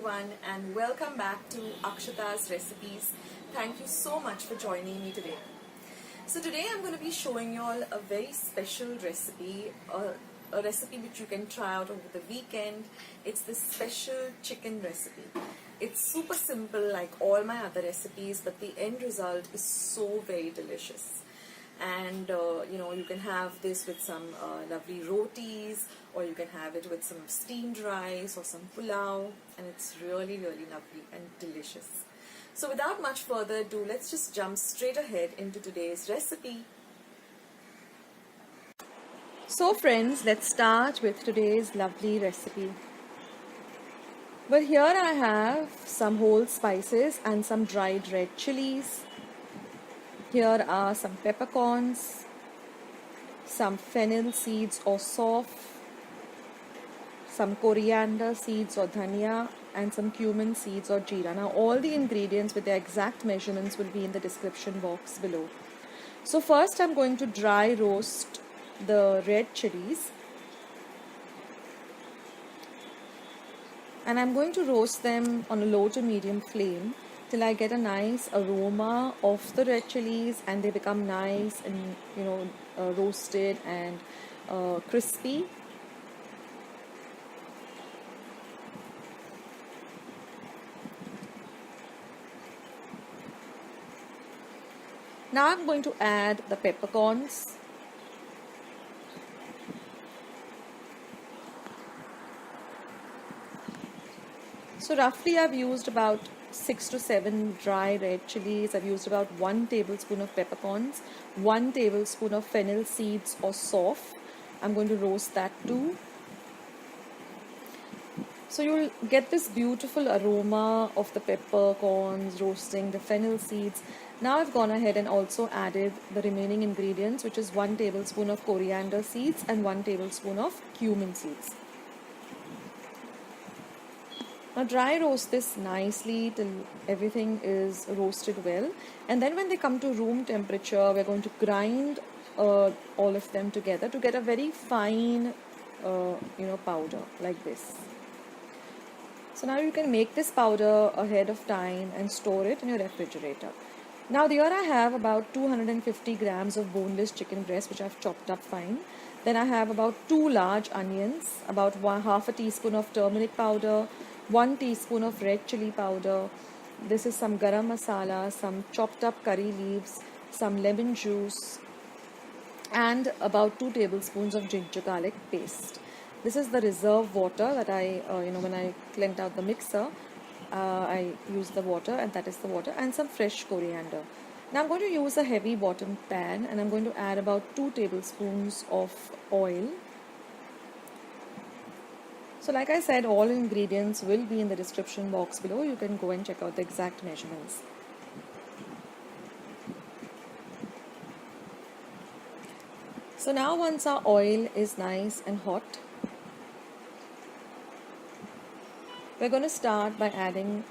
everyone, and welcome back to Akshata's recipes. Thank you so much for joining me today. So today I'm going to be showing you all a very special recipe, a recipe which you can try out over the weekend. It's this special chicken recipe. It's super simple like all my other recipes, but the end result is so very delicious. And you can have this with some lovely rotis, or you can have it with some steamed rice or some pulao, and it's really lovely and delicious. So without much further ado, let's just jump straight ahead into today's recipe. So friends, let's start with today's lovely recipe. Well, here I have some whole spices and some dried red chilies. Here are some peppercorns, some fennel seeds or sauf, some coriander seeds or dhania, and some cumin seeds or jeera. Now all the ingredients with their exact measurements will be in the description box below. So first I'm going to dry roast the red chilies, and I'm going to roast them on a low to medium flame till I get a nice aroma of the red chilies and they become nice and roasted and crispy. Now I'm going to add the peppercorns. So roughly I've used about 6 to 7 dry red chilies. I've used about 1 tablespoon of peppercorns, 1 tablespoon of fennel seeds or sauf. I'm going to roast that too. So you'll get this beautiful aroma of the peppercorns roasting, the fennel seeds. Now I've gone ahead and also added the remaining ingredients, which is 1 tablespoon of coriander seeds and 1 tablespoon of cumin seeds. Now dry roast this nicely till everything is roasted well, and then when they come to room temperature, we're going to grind all of them together to get a very fine powder like this. So now you can make this powder ahead of time and store it in your refrigerator. Now here I have about 250 grams of boneless chicken breast, which I've chopped up fine. Then I have about 2 large onions, about half a teaspoon of turmeric powder, 1 teaspoon of red chili powder. This is some garam masala, some chopped up curry leaves, some lemon juice, and about 2 tablespoons of ginger garlic paste. This is the reserve water that I, when I cleaned out the mixer, I used the water, and that is the water, and some fresh coriander. Now I'm going to use a heavy bottom pan, and I'm going to add about 2 tablespoons of oil. So like I said, all ingredients will be in the description box below. You can go and check out the exact measurements. So now once our oil is nice and hot, we're going to start by adding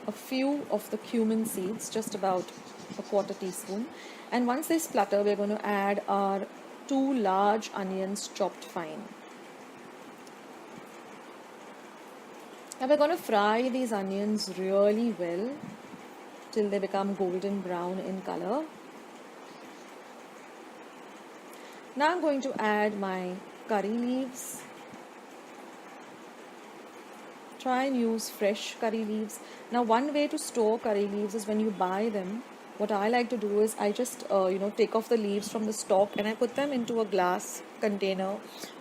a few of the cumin seeds, just about a quarter teaspoon. And once they splutter, we're going to add our 2 large onions chopped fine. Now we're going to fry these onions really well till they become golden brown in color. Now I'm going to add my curry leaves. Try and use fresh curry leaves. Now one way to store curry leaves is when you buy them. What I like to do is I just take off the leaves from the stalk and I put them into a glass container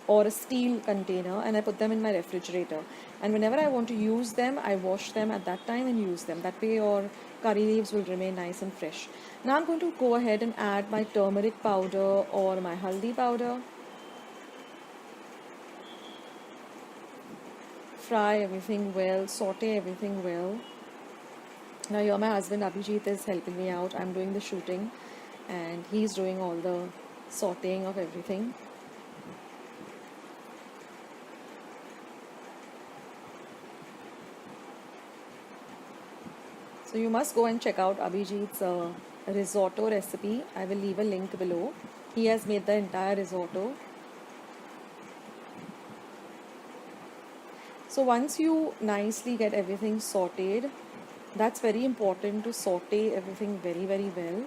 or a steel container, and I put them in my refrigerator. And whenever I want to use them, I wash them at that time and use them. That way your curry leaves will remain nice and fresh. Now I'm going to go ahead and add my turmeric powder or my haldi powder. Fry everything well, saute everything well. Now here my husband Abhijit is helping me out. I'm doing the shooting and he's doing all the sauteing of everything. So you must go and check out Abhijit's risotto recipe. I will leave a link below. He has made the entire risotto. So once you nicely get everything sauteed, that's very important to saute everything very, very well.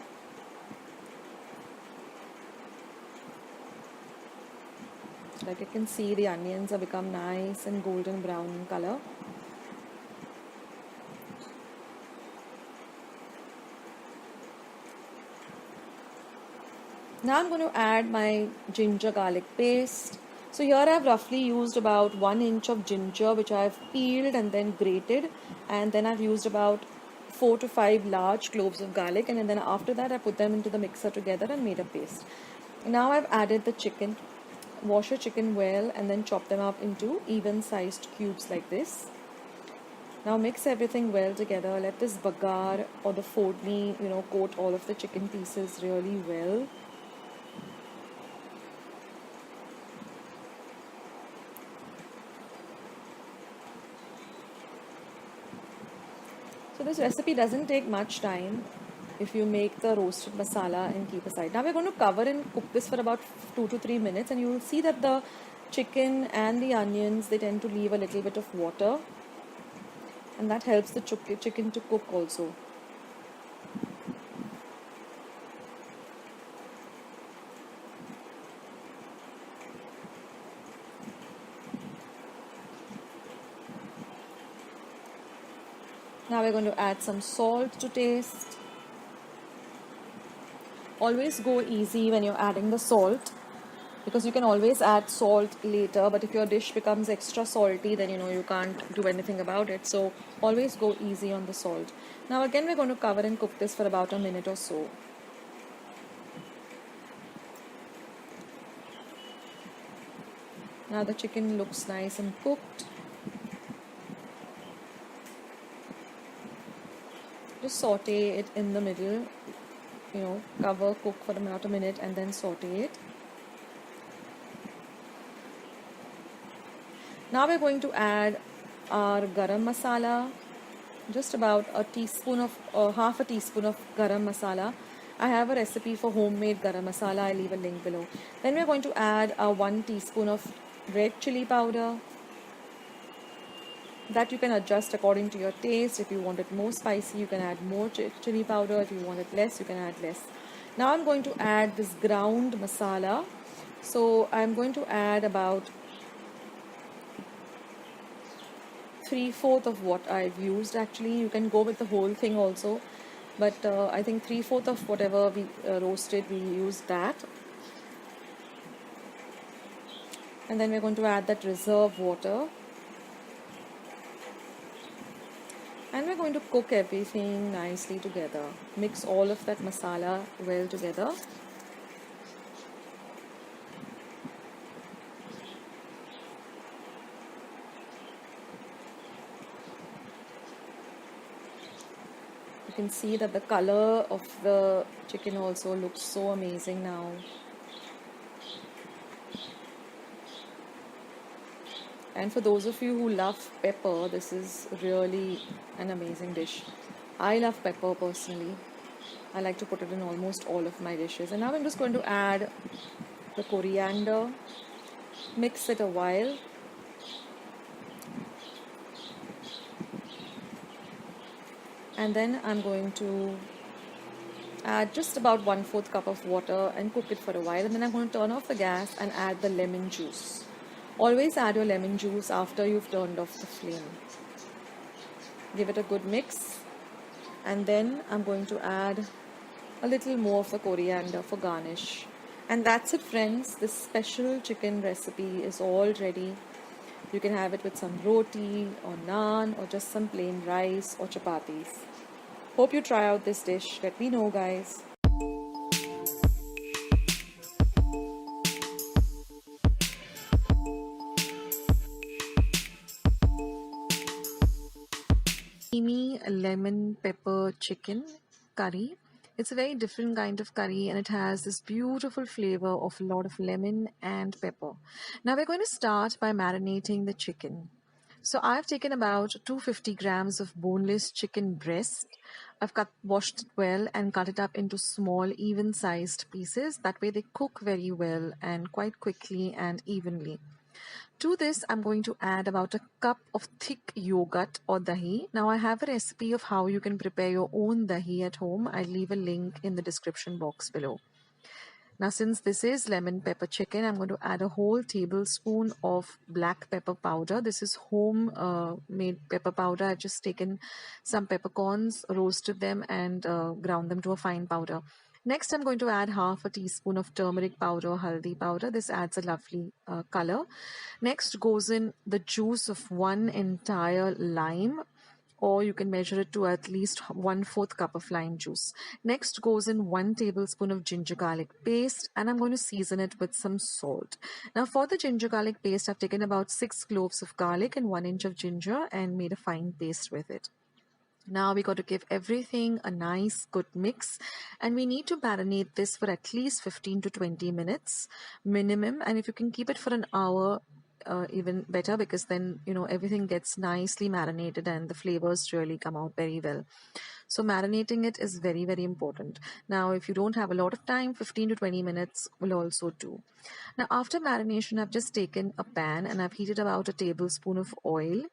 Like you can see, the onions have become nice and golden brown in color. Now I'm going to add my ginger garlic paste. So here I've roughly used about 1 inch of ginger, which I've peeled and then grated, and then I've used about 4 to 5 large cloves of garlic, and then after that I put them into the mixer together and made a paste. Now I've added the chicken. Wash your chicken well and then chop them up into even sized cubes like this. Now mix everything well together. Let this bagar or the fodni, coat all of the chicken pieces really well. So this recipe doesn't take much time if you make the roasted masala and keep aside. Now we're going to cover and cook this for about 2 to 3 minutes, and you will see that the chicken and the onions, they tend to leave a little bit of water, and that helps the chicken to cook also. Now we're going to add some salt to taste. Always go easy when you're adding the salt, because you can always add salt later, but if your dish becomes extra salty, then you can't do anything about it. So always go easy on the salt. Now again, we're going to cover and cook this for about a minute or so. Now the chicken looks nice and cooked. Just saute it in the middle, cover, cook for about a minute and then saute it. Now we're going to add our garam masala, just about a teaspoon of, half a teaspoon of garam masala. I have a recipe for homemade garam masala, I'll leave a link below. Then we're going to add 1 teaspoon of red chili powder. That you can adjust according to your taste. If you want it more spicy, you can add more chili powder. If you want it less, you can add less. Now I'm going to add this ground masala. So I'm going to add about 3/4 of what I've used. Actually, you can go with the whole thing also, but I think 3/4 of whatever we roasted, we used that. And then we're going to add that reserve water. And we're going to cook everything nicely together. Mix all of that masala well together. You can see that the color of the chicken also looks so amazing now. And for those of you who love pepper, this is really an amazing dish. I love pepper personally. I like to put it in almost all of my dishes. And now I'm just going to add the coriander. Mix it a while. And then I'm going to add just about 1/4 cup of water and cook it for a while. And then I'm going to turn off the gas and add the lemon juice. Always add your lemon juice after you've turned off the flame. Give it a good mix, and then I'm going to add a little more of the coriander for garnish. And that's it, friends. This special chicken recipe is all ready. You can have it with some roti or naan or just some plain rice or chapatis. Hope you try out this dish. Let me know, guys. Creamy lemon pepper chicken curry. It's a very different kind of curry, and it has this beautiful flavor of a lot of lemon and pepper. Now we're going to start by marinating the chicken. So I've taken about 250 grams of boneless chicken breast. I've washed it well and cut it up into small, even-sized pieces. That way they cook very well and quite quickly and evenly. To this, I'm going to add about a cup of thick yogurt or dahi. Now, I have a recipe of how you can prepare your own dahi at home. I'll leave a link in the description box below. Now, since this is lemon pepper chicken, I'm going to add a whole tablespoon of black pepper powder. This is home made pepper powder. I've just taken some peppercorns, roasted them, and ground them to a fine powder. Next, I'm going to add half a teaspoon of turmeric powder, haldi powder. This adds a lovely color. Next goes in the juice of one entire lime, or you can measure it to at least 1/4 cup of lime juice. Next goes in 1 tablespoon of ginger garlic paste, and I'm going to season it with some salt. Now, for the ginger garlic paste, I've taken about 6 cloves of garlic and 1 inch of ginger and made a fine paste with it. Now we got to give everything a nice good mix, and we need to marinate this for at least 15 to 20 minutes minimum, and if you can keep it for an hour, even better, because then everything gets nicely marinated and the flavors really come out very well. So marinating it is very, very important. Now if you don't have a lot of time, 15 to 20 minutes will also do. Now after marination, I've just taken a pan and I've heated about a tablespoon of oil.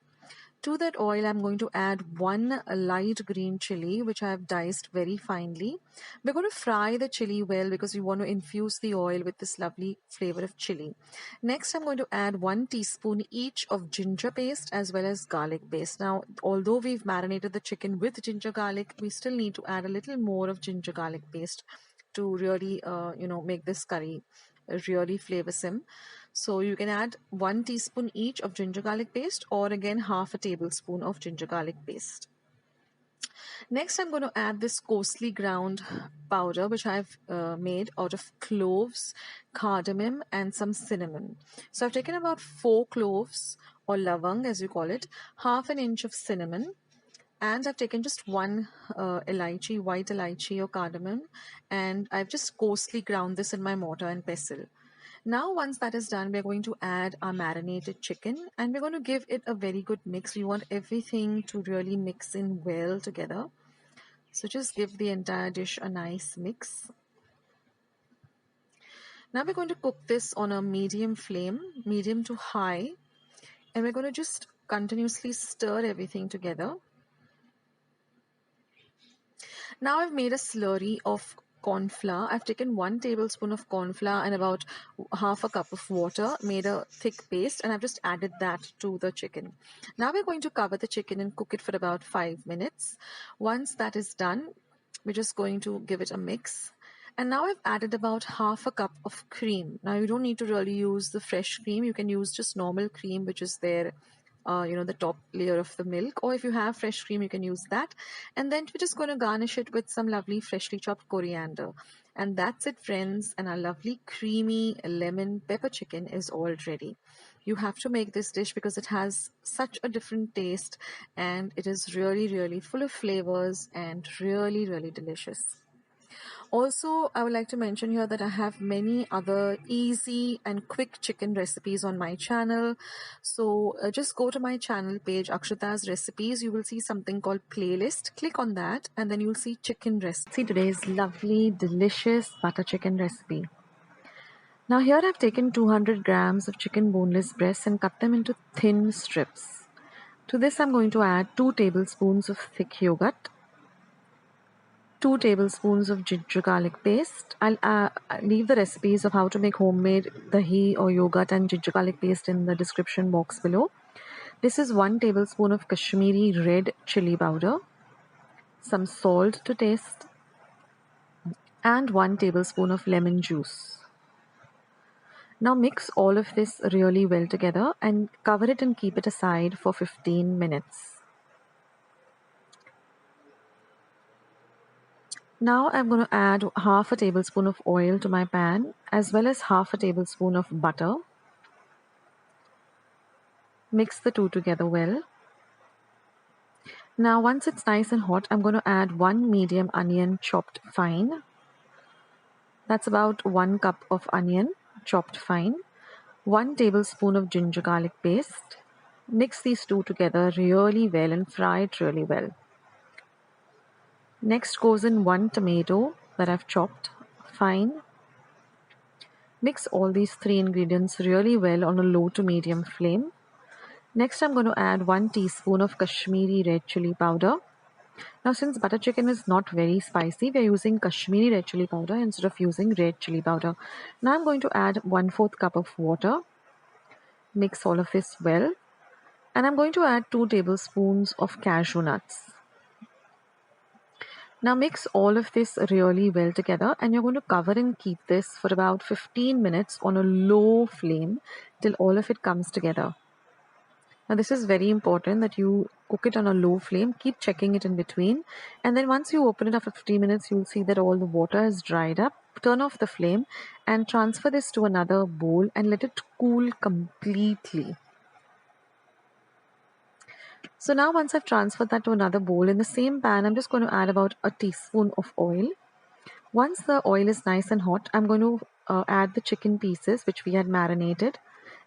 To that oil, I'm going to add one light green chili, which I have diced very finely. We're going to fry the chili well because we want to infuse the oil with this lovely flavor of chili. Next, I'm going to add 1 teaspoon each of ginger paste as well as garlic paste. Now, although we've marinated the chicken with ginger garlic, we still need to add a little more of ginger garlic paste to really, make this curry really flavorsome. So you can add 1 teaspoon each of ginger garlic paste, or again half a tablespoon of ginger garlic paste. Next, I'm going to add this coarsely ground powder, which I've made out of cloves, cardamom, and some cinnamon. So I've taken about 4 cloves, or lavang as you call it, half an inch of cinnamon, and I've taken just 1 elaichi, white elaichi or cardamom, and I've just coarsely ground this in my mortar and pestle. Now, once that is done, we're going to add our marinated chicken and we're going to give it a very good mix. We want everything to really mix in well together. So just give the entire dish a nice mix. Now we're going to cook this on a medium flame, medium to high, and we're going to just continuously stir everything together. Now I've made a slurry of corn flour. I've taken 1 tablespoon of corn flour and about half a cup of water, made a thick paste, and I've just added that to the chicken. Now we're going to cover the chicken and cook it for about 5 minutes. Once that is done, we're just going to give it a mix. And now I've added about half a cup of cream. Now you don't need to really use the fresh cream. You can use just normal cream, which is there, the top layer of the milk, or if you have fresh cream, you can use that. And then we're just going to garnish it with some lovely freshly chopped coriander. And that's it, friends. And our lovely creamy lemon pepper chicken is all ready. You have to make this dish because it has such a different taste, and it is really, really full of flavors and really, really delicious. Also, I would like to mention here that I have many other easy and quick chicken recipes on my channel. So just go to my channel page, Akshata's Recipes. You will see something called playlist. Click on that and then you'll see chicken recipe. See today's lovely, delicious butter chicken recipe. Now here I've taken 200 grams of chicken boneless breasts and cut them into thin strips. To this I'm going to add 2 tablespoons of thick yogurt, 2 tablespoons of ginger garlic paste. I'll leave the recipes of how to make homemade dahi or yogurt and ginger garlic paste in the description box below. This is 1 tablespoon of Kashmiri red chili powder, some salt to taste, and 1 tablespoon of lemon juice. Now mix all of this really well together and cover it and keep it aside for 15 minutes. Now I'm going to add half a tablespoon of oil to my pan as well as half a tablespoon of butter. Mix the two together well. Now once it's nice and hot, I'm going to add 1 medium onion chopped fine. That's about 1 cup of onion chopped fine. 1 tablespoon of ginger garlic paste. Mix these two together really well and fry it really well. Next goes in 1 tomato that I've chopped fine. Mix all these 3 ingredients really well on a low to medium flame. Next, I'm going to add 1 teaspoon of Kashmiri red chili powder. Now, since butter chicken is not very spicy, we are using Kashmiri red chili powder instead of using red chili powder. Now, I'm going to add 1/4 cup of water. Mix all of this well. And I'm going to add 2 tablespoons of cashew nuts. Now mix all of this really well together, and you're going to cover and keep this for about 15 minutes on a low flame till all of it comes together. Now this is very important that you cook it on a low flame, keep checking it in between, and then once you open it after 15 minutes, you'll see that all the water has dried up. Turn off the flame and transfer this to another bowl and let it cool completely. So now once I've transferred that to another bowl, in the same pan, I'm just going to add about a teaspoon of oil. Once the oil is nice and hot, I'm going to add the chicken pieces which we had marinated,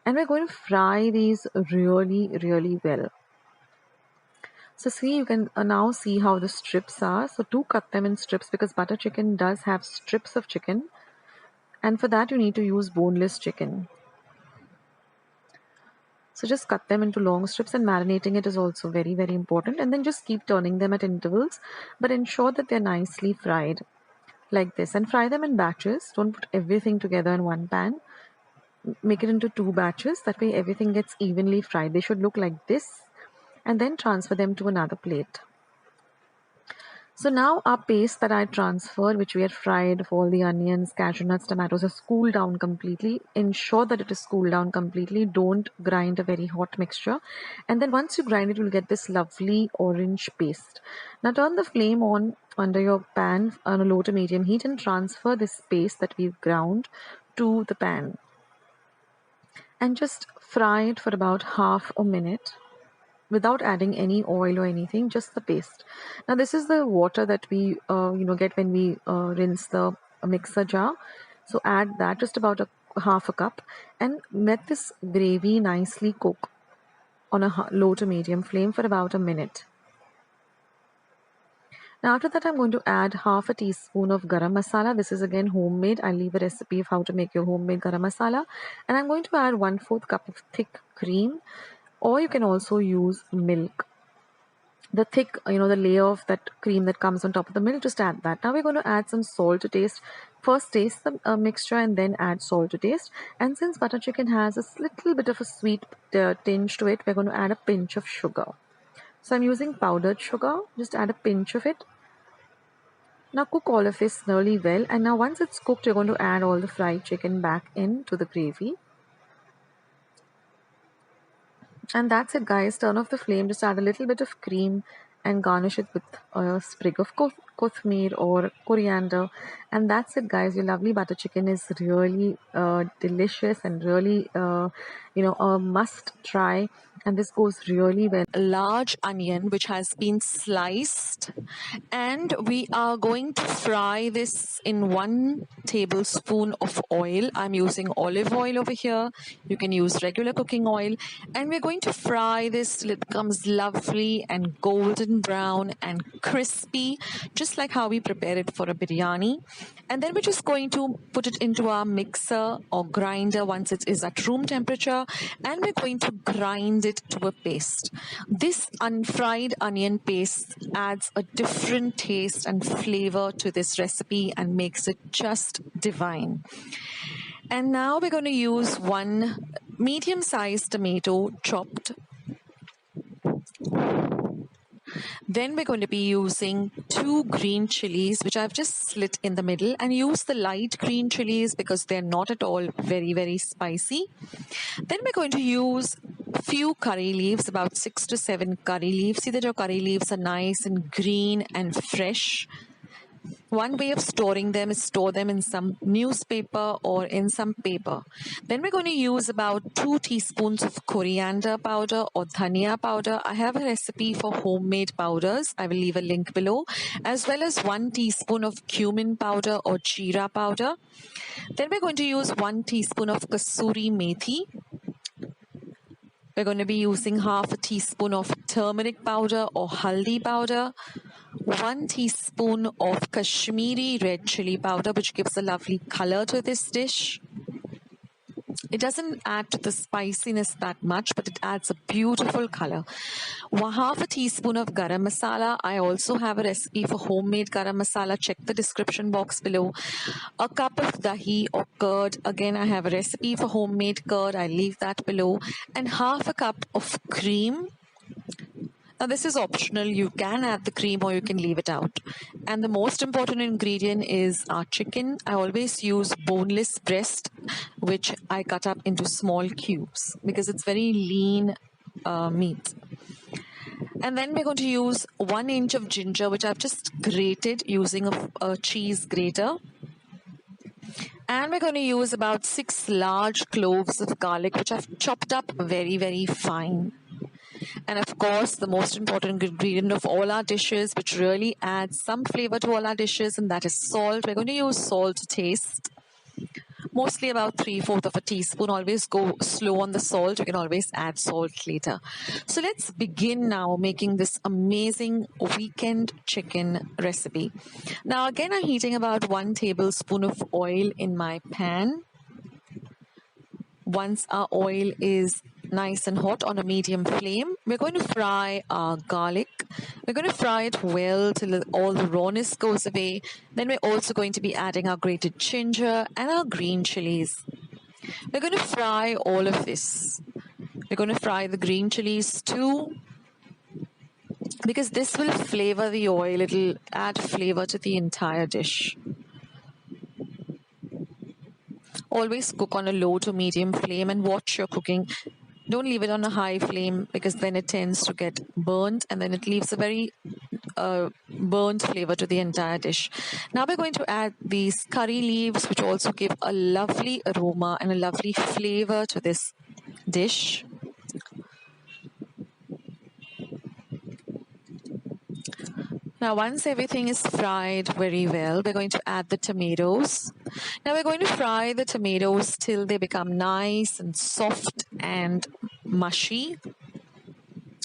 and we're going to fry these really well. So see, you can now see how the strips are. So do cut them in strips because butter chicken does have strips of chicken, and for that you need to use boneless chicken. So just cut them into long strips, and marinating it is also very important, and then just keep turning them at intervals, but ensure that they're nicely fried like this, and fry them in batches. Don't put everything together in one pan. Make it into 2 batches, that way everything gets evenly fried. They should look like this, and then transfer them to another plate. So now our paste that I transferred, which we had fried for all the onions, cashew nuts, tomatoes, has cooled down completely. Ensure that it is cooled down completely. Don't grind a very hot mixture. And then once you grind it, you'll get this lovely orange paste. Now turn the flame on under your pan on a low to medium heat and transfer this paste that we've ground to the pan. And just fry it for about half a minute without adding any oil or anything, just the paste. Now this is the water that we get when we rinse the mixer jar. So add that, just about half a cup, and let this gravy nicely cook on a low to medium flame for about a minute. Now after that, I'm going to add half a teaspoon of garam masala. This is again homemade. I'll leave a recipe of how to make your homemade garam masala. And I'm going to add 1/4 cup of thick cream, or you can also use milk. The thick, the layer of that cream that comes on top of the milk, just add that. Now we're going to add some salt to taste. First taste the mixture and then add salt to taste. And since butter chicken has a little bit of a sweet tinge to it, we're going to add a pinch of sugar. So I'm using powdered sugar. Just add a pinch of it. Now cook all of this really well, and now once it's cooked, you're going to add all the fried chicken back into the gravy. And that's it, guys. Turn off the flame, just add a little bit of cream and garnish it with a sprig of kothmeer or coriander. And that's it, guys. Your lovely butter chicken is really delicious and really, a must try. And this goes really well. A large onion which has been sliced, and we are going to fry this in 1 tablespoon of oil. I'm using olive oil over here. You can use regular cooking oil, and we're going to fry this till it becomes lovely and golden brown and crispy, just like how we prepare it for a biryani. And then we're just going to put it into our mixer or grinder once it is at room temperature, and we're going to grind it to a paste. This unfried onion paste adds a different taste and flavor to this recipe and makes it just divine. And now we're going to use 1 medium-sized tomato chopped. Then we're going to be using 2 green chilies, which I've just slit in the middle, and use the light green chilies because they're not at all very spicy. Then we're going to use a few curry leaves, about 6 to 7 curry leaves. See that your curry leaves are nice and green and fresh. One way of storing them is store them in some newspaper or in some paper. Then we're going to use about 2 teaspoons of coriander powder or dhania powder. I have a recipe for homemade powders. I will leave a link below, as well as 1 teaspoon of cumin powder or jeera powder. Then we're going to use 1 teaspoon of kasuri methi. We're going to be using half a teaspoon of turmeric powder or haldi powder, 1 teaspoon of Kashmiri red chili powder, which gives a lovely color to this dish. It doesn't add to the spiciness that much, but it adds a beautiful color. Half a teaspoon of garam masala. I also have a recipe for homemade garam masala. Check the description box below. A cup of dahi or curd. Again, I have a recipe for homemade curd. I leave that below. And half a cup of cream. Now, this is optional. You can add the cream or you can leave it out. And the most important ingredient is our chicken. I always use boneless breast, which I cut up into small cubes because it's very lean meat. And then we're going to use 1 inch of ginger, which I've just grated using a cheese grater. And we're going to use about 6 large cloves of garlic, which I've chopped up very, very fine. And of course, the most important ingredient of all our dishes, which really adds some flavor to all our dishes, and that is salt. We're going to use salt to taste. Mostly about 3/4 of a teaspoon. Always go slow on the salt. You can always add salt later. So let's begin now making this amazing weekend chicken recipe. Now again, I'm heating about 1 tablespoon of oil in my pan. Once our oil is nice and hot on a medium flame, we're going to fry our garlic. We're going to fry it well till all the rawness goes away. Then we're also going to be adding our grated ginger and our green chilies. We're going to fry all of this. We're going to fry the green chilies too, because this will flavor the oil. It'll add flavor to the entire dish. Always cook on a low to medium flame and watch your cooking. Don't leave it on a high flame because then it tends to get burnt and then it leaves a very burnt flavor to the entire dish. Now we're going to add these curry leaves, which also give a lovely aroma and a lovely flavor to this dish. Now, once everything is fried very well, we're going to add the tomatoes. Now, we're going to fry the tomatoes till they become nice and soft and mushy.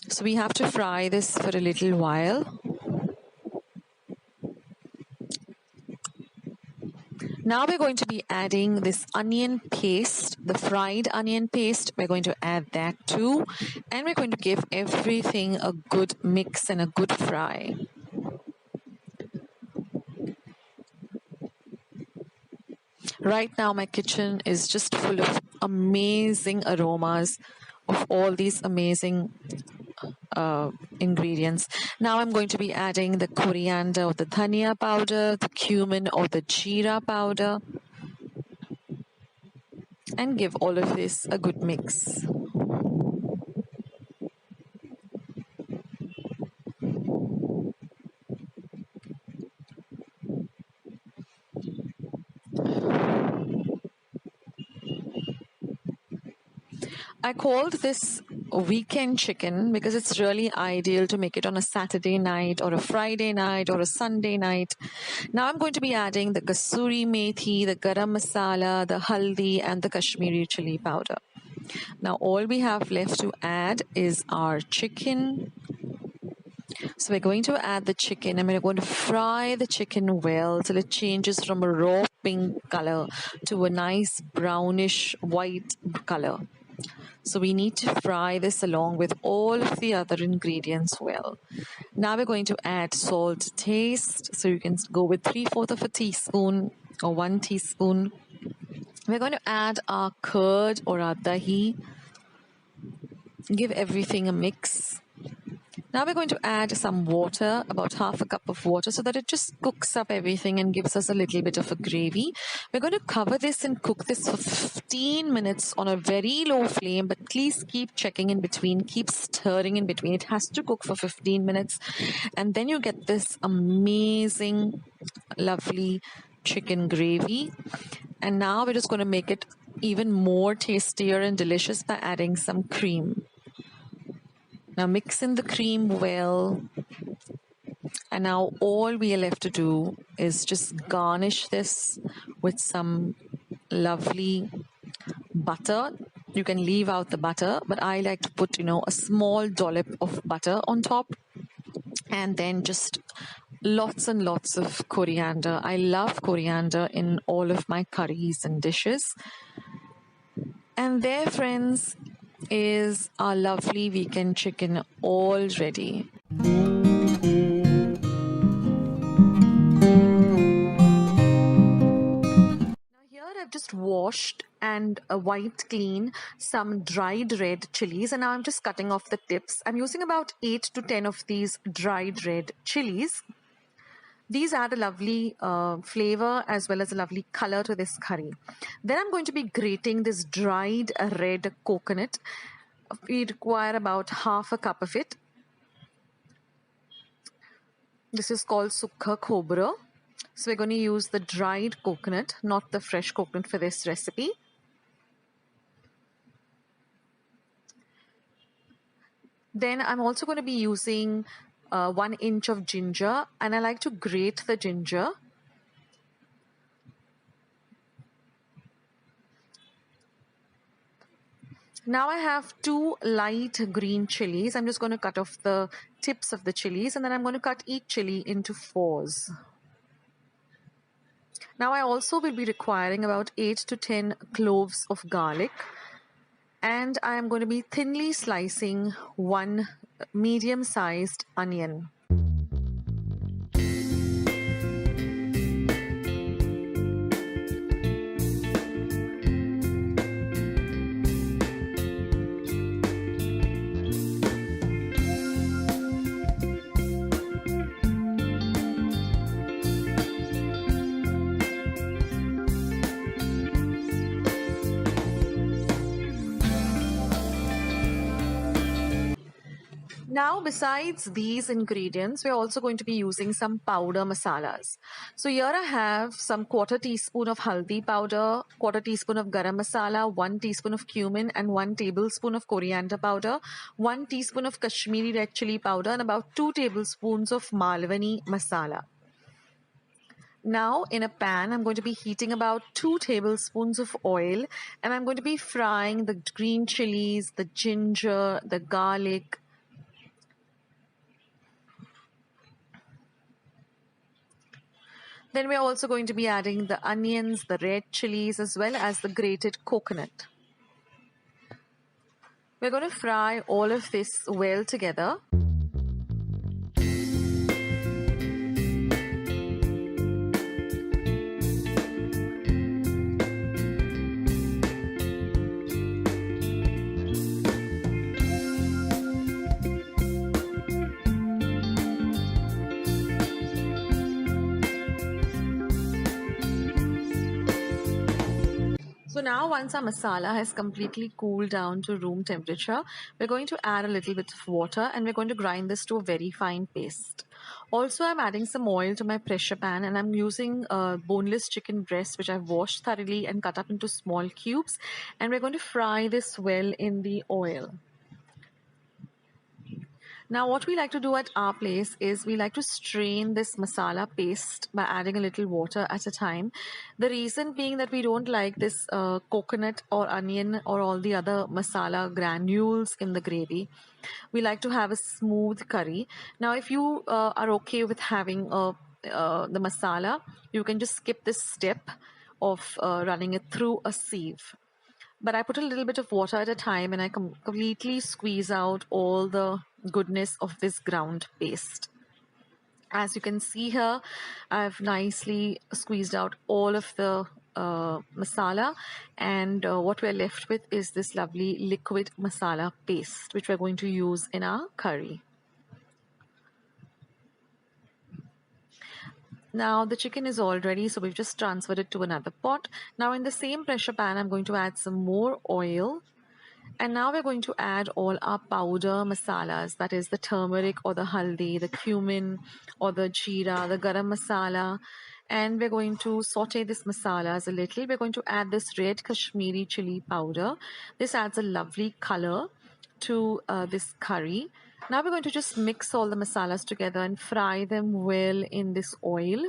So, we have to fry this for a little while. Now, we're going to be adding this onion paste, the fried onion paste. We're going to add that too. And we're going to give everything a good mix and a good fry. Right now, my kitchen is just full of amazing aromas of all these amazing ingredients. Now I'm going to be adding the coriander or the dhania powder, the cumin or the jeera powder, and give all of this a good mix. I called this weekend chicken because it's really ideal to make it on a Saturday night or a Friday night or a Sunday night. Now I'm going to be adding the kasuri methi, the garam masala, the haldi and the Kashmiri chili powder. Now all we have left to add is our chicken. So we're going to add the chicken and we're going to fry the chicken well till it changes from a raw pink color to a nice brownish white color. So we need to fry this along with all of the other ingredients well. Now we're going to add salt to taste. So you can go with 3/4 of a teaspoon or 1 teaspoon. We're going to add our curd or our dahi. Give everything a mix. Now we're going to add some water, about half a cup of water, so that it just cooks up everything and gives us a little bit of a gravy. We're going to cover this and cook this for 15 minutes on a very low flame, but please keep checking in between, keep stirring in between. It has to cook for 15 minutes, and then you get this amazing, lovely chicken gravy. And now we're just going to make it even more tastier and delicious by adding some cream. Now mix in the cream well, and now all we are left to do is just garnish this with some lovely butter. You can leave out the butter, but I like to put, a small dollop of butter on top, and then just lots and lots of coriander. I love coriander in all of my curries and dishes. And there, friends, is our lovely weekend chicken all ready. Now here I've just washed and wiped clean some dried red chilies, and now I'm just cutting off the tips. I'm using about 8 to 10 of these dried red chilies. These add a lovely flavor as well as a lovely color to this curry. Then I'm going to be grating this dried red coconut. We require about half a cup of it. This is called sukha khobra. So we're going to use the dried coconut, not the fresh coconut for this recipe. Then I'm also going to be using 1 inch of ginger, and I like to grate the ginger. Now I have 2 light green chilies. I'm just going to cut off the tips of the chilies, and then I'm going to cut each chili into 4s. Now I also will be requiring about 8 to 10 cloves of garlic, and I am going to be thinly slicing 1 medium-sized onion. Now, besides these ingredients, we're also going to be using some powder masalas. So here I have some quarter teaspoon of haldi powder, quarter teaspoon of garam masala, 1 teaspoon of cumin, and 1 tablespoon of coriander powder, 1 teaspoon of Kashmiri red chili powder, and about 2 tablespoons of Malwani masala. Now in a pan, I'm going to be heating about 2 tablespoons of oil, and I'm going to be frying the green chilies, the ginger, the garlic. Then we're also going to be adding the onions, the red chilies, as well as the grated coconut. We're going to fry all of this well together. So now once our masala has completely cooled down to room temperature, we're going to add a little bit of water, and we're going to grind this to a very fine paste. Also, I'm adding some oil to my pressure pan, and I'm using boneless chicken breast, which I've washed thoroughly and cut up into small cubes, and we're going to fry this well in the oil. Now, what we like to do at our place is we like to strain this masala paste by adding a little water at a time. The reason being that we don't like this coconut or onion or all the other masala granules in the gravy. We like to have a smooth curry. Now, if you are okay with having the masala, you can just skip this step of running it through a sieve. But I put a little bit of water at a time, and I completely squeeze out all the goodness of this ground paste. As you can see here, I've nicely squeezed out all of the masala, and what we're left with is this lovely liquid masala paste, which we're going to use in our curry. Now the chicken is all ready, so we've just transferred it to another pot. Now in the same pressure pan, I'm going to add some more oil. And now we're going to add all our powder masalas, that is the turmeric or the haldi, the cumin or the jeera, the garam masala. And we're going to saute this masalas a little. We're going to add this red Kashmiri chili powder. This adds a lovely color to this curry. Now we're going to just mix all the masalas together and fry them well in this oil.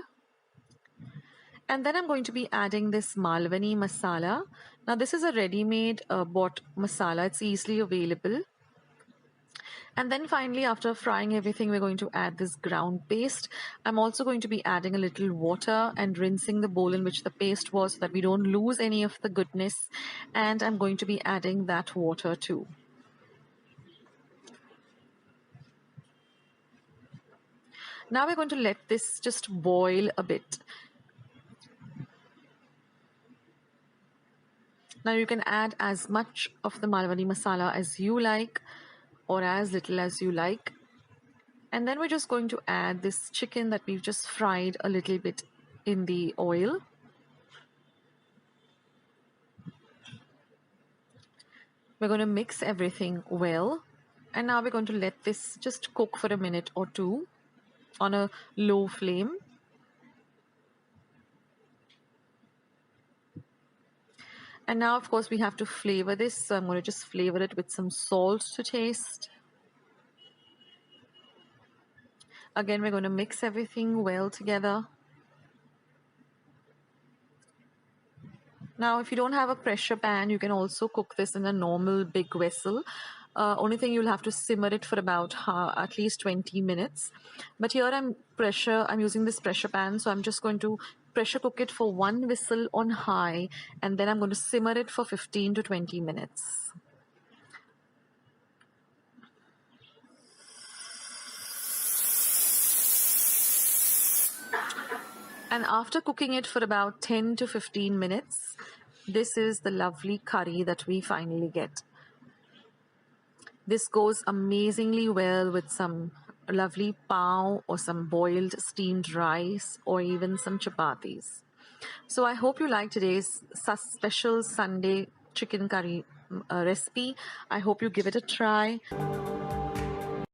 And then I'm going to be adding this Malwani masala. Now this is a ready-made bought masala. It's easily available. And then finally, after frying everything, we're going to add this ground paste. I'm also going to be adding a little water and rinsing the bowl in which the paste was so that we don't lose any of the goodness. And I'm going to be adding that water too. Now we're going to let this just boil a bit. Now you can add as much of the Malwani masala as you like or as little as you like. And then we're just going to add this chicken that we've just fried a little bit in the oil. We're going to mix everything well. And now we're going to let this just cook for a minute or two on a low flame. And now, of course, we have to flavor this. So I'm going to just flavor it with some salt to taste. Again, we're going to mix everything well together. Now, if you don't have a pressure pan, you can also cook this in a normal big vessel. Only thing, you'll have to simmer it for about at least 20 minutes. But here I'm using this pressure pan, so I'm just going to pressure cook it for one whistle on high, and then I'm going to simmer it for 15 to 20 minutes. And after cooking it for about 10 to 15 minutes, this is the lovely curry that we finally get. This goes amazingly well with some lovely pao or some boiled steamed rice or even some chapatis. So I hope you like today's special Sunday chicken curry recipe. I hope you give it a try.